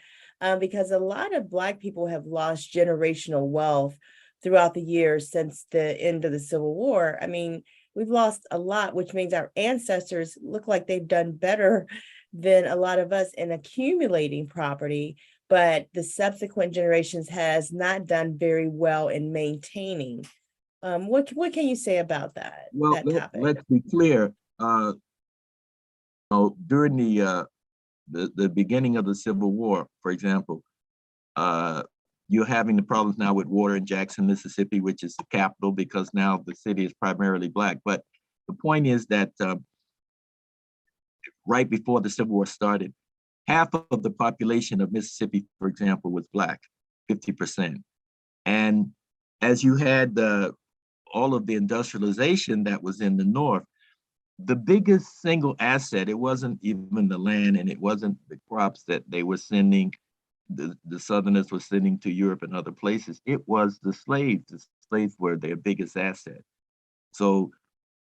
Speaker 1: Because a lot of Black people have lost generational wealth throughout the years since the end of the Civil War. I mean, we've lost a lot, which means our ancestors look like they've done better than a lot of us in accumulating property, but the subsequent generations has not done very well in maintaining. What can you say about
Speaker 2: Well,
Speaker 1: that topic?
Speaker 2: let's be clear. During the beginning of the Civil War, for example, uh, you're having the problems now with water in Jackson, Mississippi, which is the capital, because now the city is primarily Black. But the point is that right before the Civil War started, half of the population of Mississippi, for example, was Black, 50%. And as you had all of the industrialization that was in the North, the biggest single asset, it wasn't even the land, and it wasn't the crops that they were sending, the Southerners were sending to Europe and other places. It was the slaves. The slaves were their biggest asset. So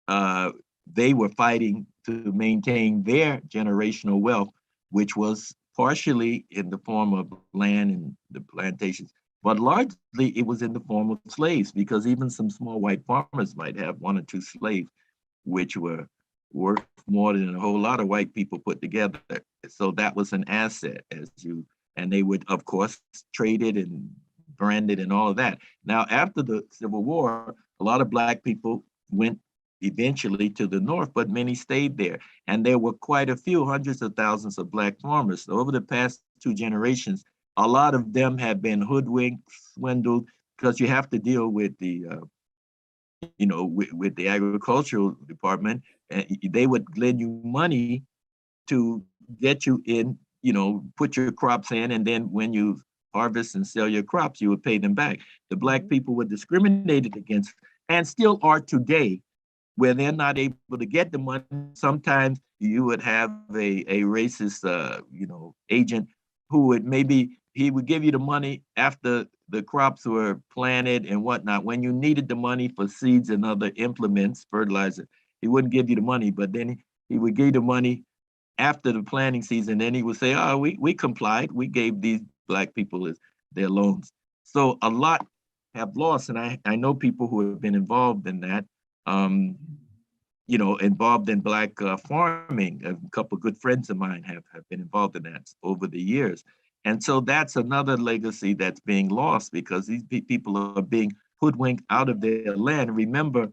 Speaker 2: uh, they were fighting to maintain their generational wealth, which was partially in the form of land and the plantations, but largely it was in the form of slaves, because even some small white farmers might have one or two slaves, which were worth more than a whole lot of white people put together. So that was an asset, and they would, of course, trade it and brand it and all of that. Now, after the Civil War, a lot of Black people went eventually to the North, but many stayed there. And there were quite a few, hundreds of thousands of Black farmers. So over the past two generations, a lot of them have been hoodwinked, swindled, because you have to deal with with the agricultural department. And they would lend you money to get you in, put your crops in, and then when you harvest and sell your crops, you would pay them back. The Black
Speaker 1: Mhm.
Speaker 2: people were discriminated against, and still are today, where they're not able to get the money. Sometimes you would have a racist, agent who would maybe he would give you the money after the crops were planted and whatnot. When you needed the money for seeds and other implements, fertilizer, he wouldn't give you the money, but then he would give you the money after the planting season. Then he would say, "Oh, we complied. We gave these black people their loans." So a lot have lost, and I know people who have been involved in that. Um, involved in black farming. A couple of good friends of mine have been involved in that over the years. And so that's another legacy that's being lost because these people are being hoodwinked out of their land. Remember,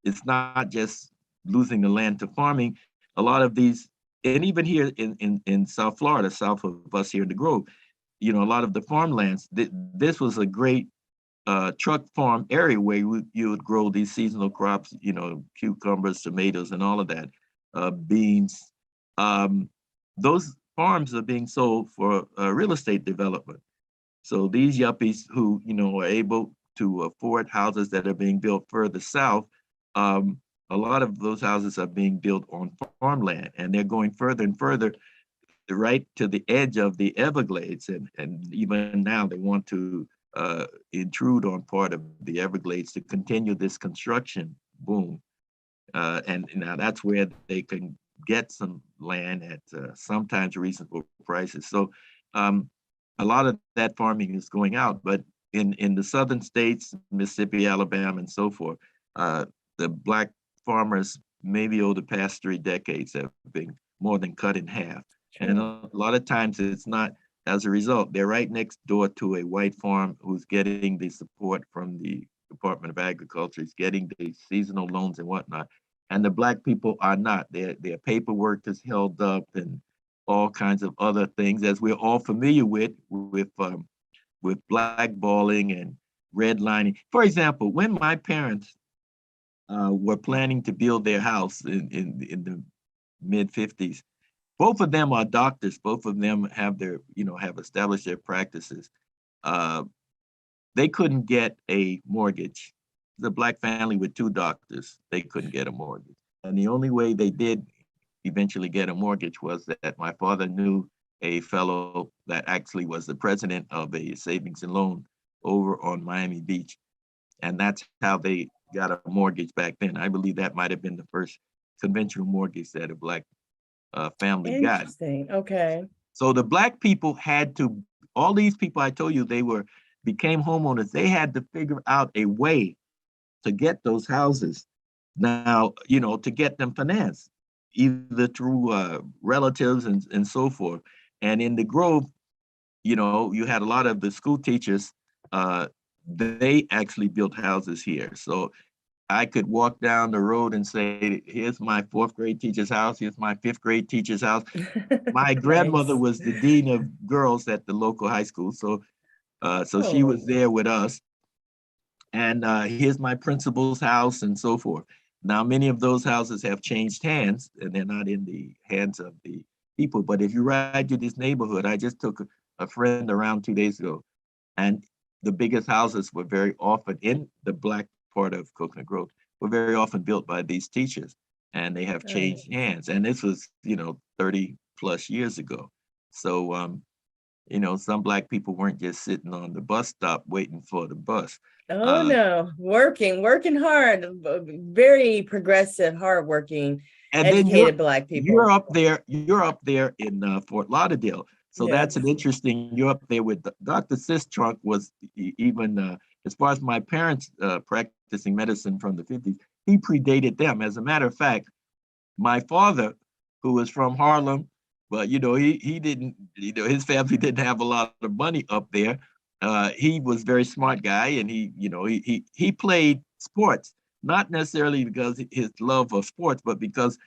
Speaker 2: it's not just losing the land to farming. A lot of these, and even here in South Florida, south of us here in the Grove, a lot of the farmlands, this was a great truck farm area where you would grow these seasonal crops, cucumbers, tomatoes, and all of that, beans. Um, those farms are being sold for real estate development. So these yuppies who, are able to afford houses that are being built further south, a lot of those houses are being built on farmland, and they're going further and further right to the edge of the Everglades. And even now they want to intrude on part of the Everglades to continue this construction boom. And now that's where they can get some land at sometimes reasonable prices. So a lot of that farming is going out, but in the southern states, Mississippi, Alabama, and so forth, the black farmers, maybe over the past 3 decades, have been more than cut in half. And a lot of times it's not as a result. They're right next door to a white farm who's getting the support from the Department of Agriculture, is getting the seasonal loans and whatnot. And the black people are not. Their paperwork is held up and all kinds of other things, as we're all familiar with blackballing and redlining. For example, when my parents were planning to build their house in the mid 50s, both of them are doctors. Both of them have established their practices. Uh, they couldn't get a mortgage. The black family with 2 doctors, they couldn't get a mortgage. And the only way they did eventually get a mortgage was that my father knew a fellow that actually was the president of a savings and loan over on Miami Beach. And that's how they got a mortgage back then. I believe that might have been the first conventional mortgage that a black family got.
Speaker 1: Interesting. Okay.
Speaker 2: So the black people had to, all these people I told you, became homeowners. They had to figure out a way to get those houses. Now, to get them financed, either through relatives and so forth. And in the Grove, you had a lot of the school teachers, they actually built houses here. So I could walk down the road and say, here's my 4th grade teacher's house, here's my 5th grade teacher's house. My grandmother
Speaker 1: Nice.
Speaker 2: was the dean of girls at the local high school. So she was
Speaker 1: Oh,
Speaker 2: there with us. And here's my principal's house and so forth. Now, many of those houses have changed hands and they're not in the hands of the people. But if you ride to this neighborhood, I just took a friend around 2 days ago, and the biggest houses were very often in the black part of Coconut Grove, were very often built by these teachers, and they have
Speaker 1: nice.
Speaker 2: changed hands. And this was, 30 plus years ago. So, some black people weren't just sitting on the bus stop waiting for the bus.
Speaker 1: Oh
Speaker 2: Uh,
Speaker 1: no, working hard, very progressive, hardworking,
Speaker 2: and then
Speaker 1: educated Black people.
Speaker 2: you're up there in Fort Lauderdale. So that's
Speaker 1: Yes.
Speaker 2: an interesting, you're up there with Dr. Sistrunk was even, as far as my parents practicing medicine from the 50s, he predated them. As a matter of fact, my father, who was from Harlem, but he didn't, his family didn't have a lot of money up there. He was a very smart guy, and he played sports, not necessarily because his love of sports, but because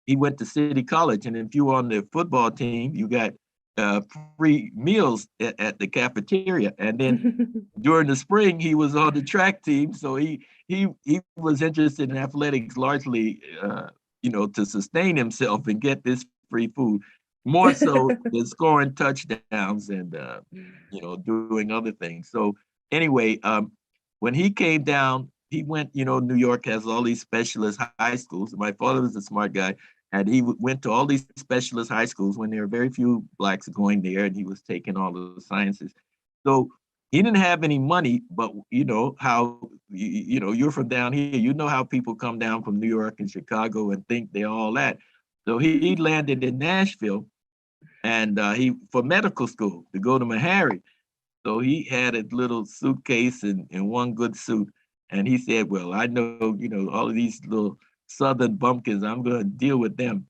Speaker 2: he went to City College, and if you were on the football team, you got uh, free meals at the cafeteria. And then during the spring, he was on the track team, so he was interested in athletics largely, to sustain himself and get this free food, more so than scoring touchdowns and doing other things. So anyway, when he came down, he went. New York has all these specialist high schools. My father was a smart guy. And he went to all these specialist high schools when there were very few blacks going there, and he was taking all of the sciences. So he didn't have any money, but you know how you're from down here. You know how people come down from New York and Chicago and think they're all that. So he landed in Nashville, and he for medical school to go to Meharry. So he had a little suitcase and one good suit, and he said, "Well, I know all of these little Southern bumpkins. I'm going to deal with them."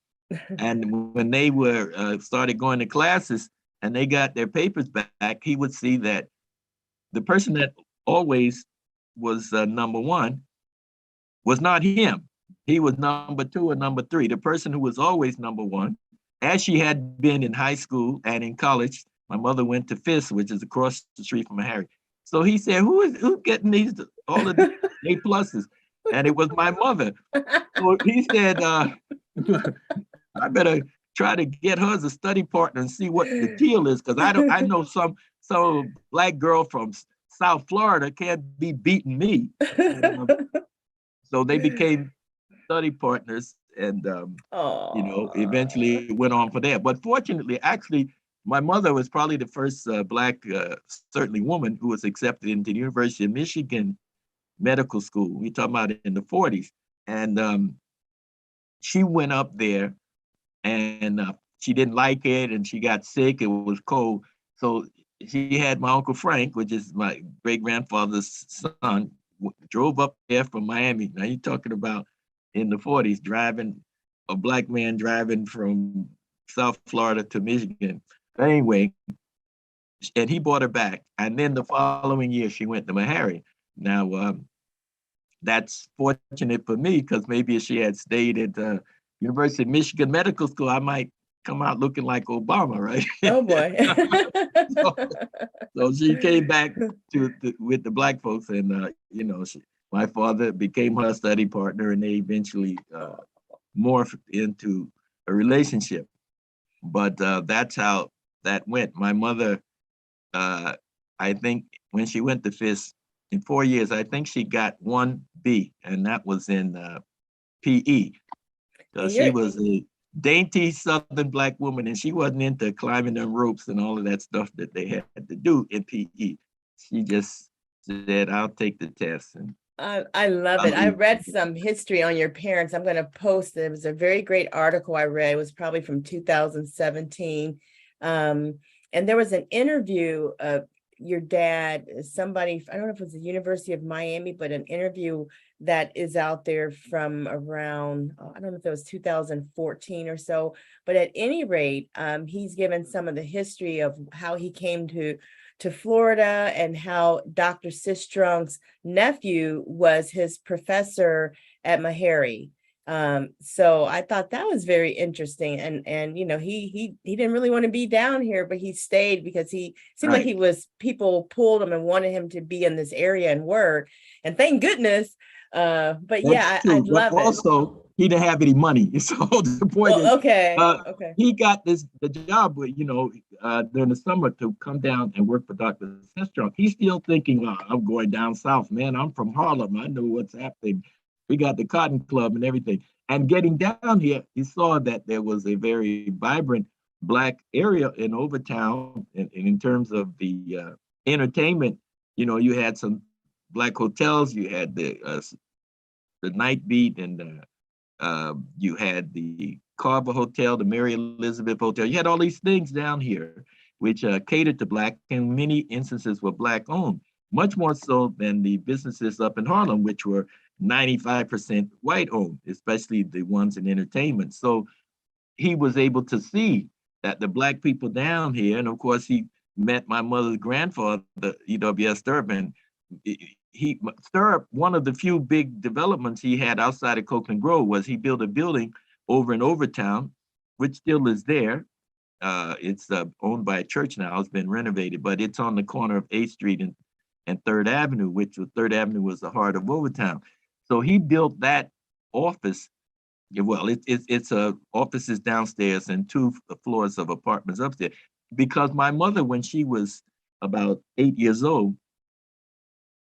Speaker 2: And when they were started going to classes and they got their papers back, he would see that the person that always was number one was not him. He was number two or number three. The person who was always number one, as she had been in high school and in college. My mother went to Fisk, which is across the street from Harry. So he said, "Who's getting these all of the A pluses?" And it was my mother. So he said, "I better try to get her as a study partner and see what the deal is, because I know some black girl from South Florida can't be beating me." And, so they became study partners, and
Speaker 1: Oh.
Speaker 2: eventually it went on for that. But fortunately, actually, my mother was probably the first black, certainly woman, who was accepted into the University of Michigan Medical School. We're talking about in the 40s. And she went up there, and she didn't like it, and she got sick. It was cold. So she had my Uncle Frank, which is my great grandfather's son, drove up there from Miami. Now you're talking about in the 40s, driving a black man driving from South Florida to Michigan. But anyway, and he brought her back. And then the following year, she went to Meharry. Now, that's fortunate for me, because maybe if she had stayed at the University of Michigan Medical School, I might come out looking like Obama, right?
Speaker 1: Oh boy.
Speaker 2: so, so she came back with the black folks, and my father became her study partner, and they eventually morphed into a relationship. But that's how that went. My mother, I think, when she went to Fisk in 4 years, I think she got one B, and that was in PE. So
Speaker 1: And
Speaker 2: she
Speaker 1: you're
Speaker 2: was a dainty Southern black woman, and she wasn't into climbing them ropes and all of that stuff that they had to do in PE. She just said, "I'll take the test." And
Speaker 1: I love it. I
Speaker 2: leave.
Speaker 1: read some history on your parents. I'm going to post it. It was a very great article I read. It was probably from 2017. And there was an interview of your dad, somebody, I don't know if it was the University of Miami, but an interview that is out there from around, I don't know if it was 2014 or so, but at any rate, he's given some of the history of how he came to Florida, and how Dr. Sistrung's nephew was his professor at Meharry. So I thought that was very interesting. And he didn't really want to be down here, but he stayed because he seemed like
Speaker 2: Right.
Speaker 1: people pulled him and wanted him to be in this area and work. And thank goodness. But
Speaker 2: That's
Speaker 1: yeah, I
Speaker 2: true. But
Speaker 1: love it.
Speaker 2: also, he didn't have any money. So the point is,
Speaker 1: Well, okay,
Speaker 2: uh,
Speaker 1: okay.
Speaker 2: he got the job with, during the summer to come down and work for Dr. Sistrunk. He's still thinking, "I'm going down south, man. I'm from Harlem. I know what's happening. We got the Cotton Club and everything." And getting down here, he saw that there was a very vibrant black area in Overtown, in terms of the entertainment. You had some black hotels. You had the Night Beat, and you had the Carver Hotel, the Mary Elizabeth Hotel. You had all these things down here which catered to black, and many instances were black owned, much more so than the businesses up in Harlem, which were 95% white owned, especially the ones in entertainment. So he was able to see that the black people down here, and of course he met my mother's grandfather, E.W.S. Sturban. Stirrup, one of the few big developments he had outside of Copeland Grove was he built a building over in Overtown, which still is there. It's owned by a church now. It's been renovated, but it's on the corner of 8th Street and 3rd Avenue, which was 3rd Avenue was the heart of Overtown. So he built that office. Well, it's offices downstairs and 2 floors of apartments upstairs. Because my mother, when she was about 8 years old,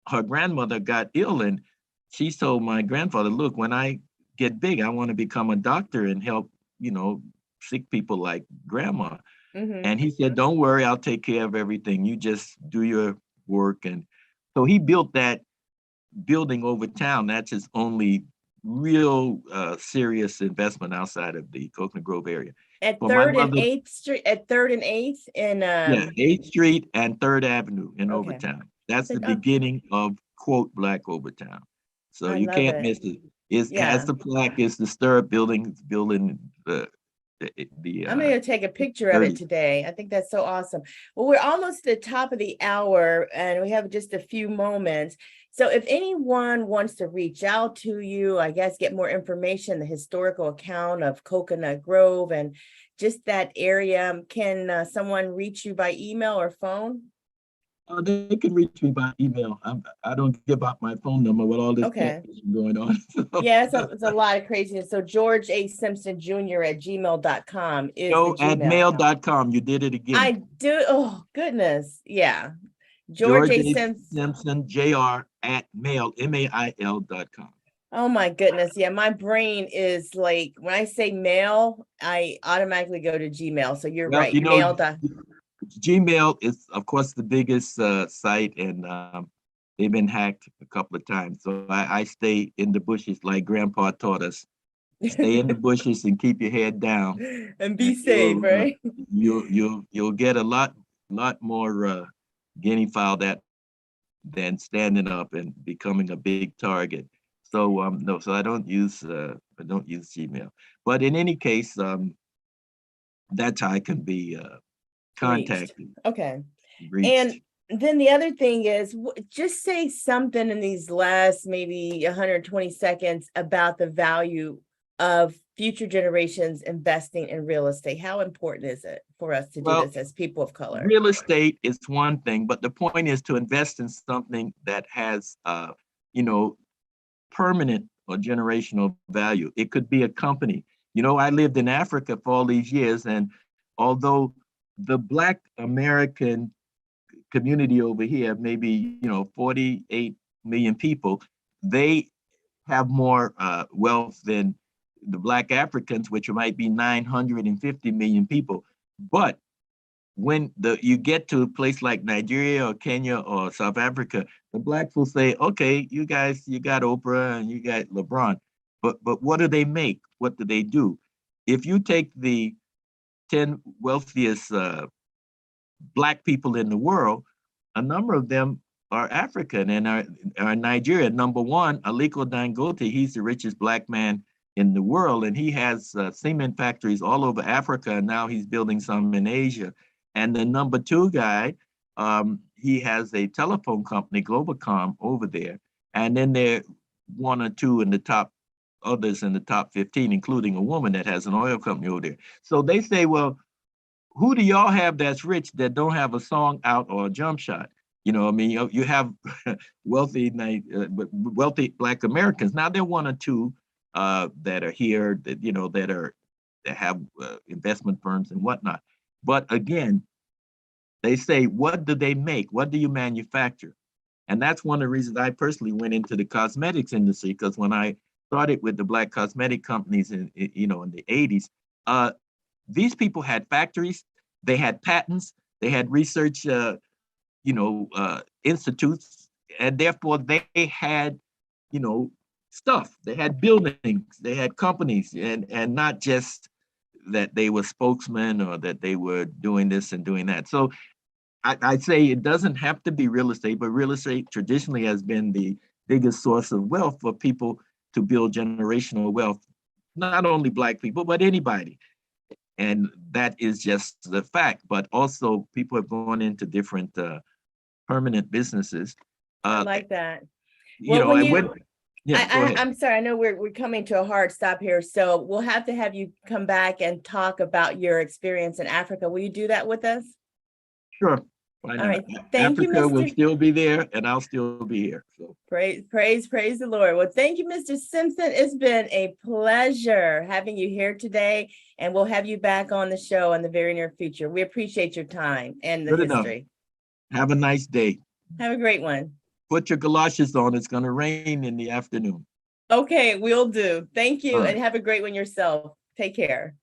Speaker 2: her grandmother got ill, and she told my grandfather, "Look, when I get big, I want to become a doctor and help sick people like grandma.
Speaker 1: Mm-hmm.
Speaker 2: And he said, don't worry, I'll take care of everything. You just do your work. And so he built that building over town. That's his only real serious investment outside of the Coconut Grove area.
Speaker 1: At
Speaker 2: For my
Speaker 1: Third and
Speaker 2: mother,
Speaker 1: Eighth Street, at Third and Eighth in
Speaker 2: yeah, 8th Street and 3rd Avenue in
Speaker 1: okay.
Speaker 2: Overtown. That's the
Speaker 1: Oh,
Speaker 2: beginning of, quote, Black Overtown. So
Speaker 1: I
Speaker 2: you
Speaker 1: love
Speaker 2: can't
Speaker 1: it.
Speaker 2: miss it. It has
Speaker 1: Yeah.
Speaker 2: the plaque, it's the stirrup building, it's building the
Speaker 1: I'm going to take a picture of it
Speaker 2: 30s.
Speaker 1: today. I think that's so awesome. Well, we're almost at the top of the hour and we have just a few moments. So if anyone wants to reach out to you, I guess get more information, the historical account of Coconut Grove and just that area, can someone reach you by email or phone?
Speaker 2: They can reach me by email. I don't give out my phone number with all this
Speaker 1: Okay.
Speaker 2: catfishing going on.
Speaker 1: Yeah, it's a lot of craziness. So George A. Simpson Jr. at gmail.com is the
Speaker 2: Joe at
Speaker 1: Gmail.
Speaker 2: mail.com. You did it again.
Speaker 1: I do. Oh, goodness. Yeah. George
Speaker 2: George
Speaker 1: A.
Speaker 2: A.
Speaker 1: Simpson.
Speaker 2: Simpson, Jr. at mail.com.
Speaker 1: Oh my goodness. Yeah, my brain is like when I say mail, I automatically go to Gmail. So you're
Speaker 2: Well,
Speaker 1: right. Mail.
Speaker 2: Gmail is, of course, the biggest site, and they've been hacked a couple of times. So I stay in the bushes like Grandpa taught us. Stay in the bushes and keep your head down,
Speaker 1: And
Speaker 2: and
Speaker 1: be safe, right?
Speaker 2: you'll get a lot more guinea fowl that than standing up and becoming a big target. So no, so I don't use Gmail. But in any case, that's how I can be
Speaker 1: Reached.
Speaker 2: contacted,
Speaker 1: Okay.
Speaker 2: reached.
Speaker 1: And then the other thing is just say something in these last maybe 120 seconds about the value of future generations investing in real estate. How important is it for us to do
Speaker 2: Well,
Speaker 1: this as people of color?
Speaker 2: real estate is one thing, but the point is to invest in something that has, you know, permanent or generational value. It could be a company. I lived in Africa for all these years, and although the Black American community over here, maybe 48 million people, they have more wealth than the Black Africans, which might be 950 million people. But when you get to a place like Nigeria or Kenya or South Africa, the Blacks will say, okay, you guys, you got Oprah and you got LeBron, but what do they make? What do they do? If you take the 10 wealthiest Black people in the world, a number of them are African and are Nigeria. Number one, Aliko Dangote, he's the richest Black man in the world, and he has cement factories all over Africa, and now he's building some in Asia. And the number two guy, he has a telephone company, Globacom, over there. And then there one or two in the top, others in the top 15, including a woman that has an oil company over there. So they say, well, who do y'all have that's rich that don't have a song out or a jump shot? I mean, you have wealthy Black Americans. Now there are one or two that are here that have investment firms and whatnot. But again, they say, what do they make? What do you manufacture? And that's one of the reasons I personally went into the cosmetics industry, because when I started with the Black cosmetic companies in the 80s, these people had factories, they had patents, they had research institutes, and therefore they had stuff. They had buildings, they had companies, and not just that they were spokesmen or that they were doing this and doing that. So I'd say it doesn't have to be real estate, but real estate traditionally has been the biggest source of wealth for people to build generational wealth, not only Black people, but anybody. And that is just the fact. But also people have gone into different permanent businesses.
Speaker 1: I
Speaker 2: Uh,
Speaker 1: like that.
Speaker 2: you
Speaker 1: Well,
Speaker 2: know,
Speaker 1: when
Speaker 2: I
Speaker 1: you
Speaker 2: went, yeah, go ahead.
Speaker 1: I'm sorry, I know we're coming to a hard stop here, so we'll have to have you come back and talk about your experience in Africa. Will you do that with us?
Speaker 2: Sure, why
Speaker 1: All
Speaker 2: not?
Speaker 1: right. Thank you,
Speaker 2: Africa will
Speaker 1: Mr.
Speaker 2: still be there and I'll still be here. So
Speaker 1: Praise the Lord. Well, thank you, Mr. Simpson. It's been a pleasure having you here today, and we'll have you back on the show in the very near future. We appreciate your time and the
Speaker 2: good enough.
Speaker 1: history.
Speaker 2: Have a nice day.
Speaker 1: Have a great one.
Speaker 2: Put your galoshes on. It's going to rain in the afternoon.
Speaker 1: Okay, we'll do. Thank
Speaker 2: All
Speaker 1: you, and
Speaker 2: right.
Speaker 1: have a great one yourself. Take care.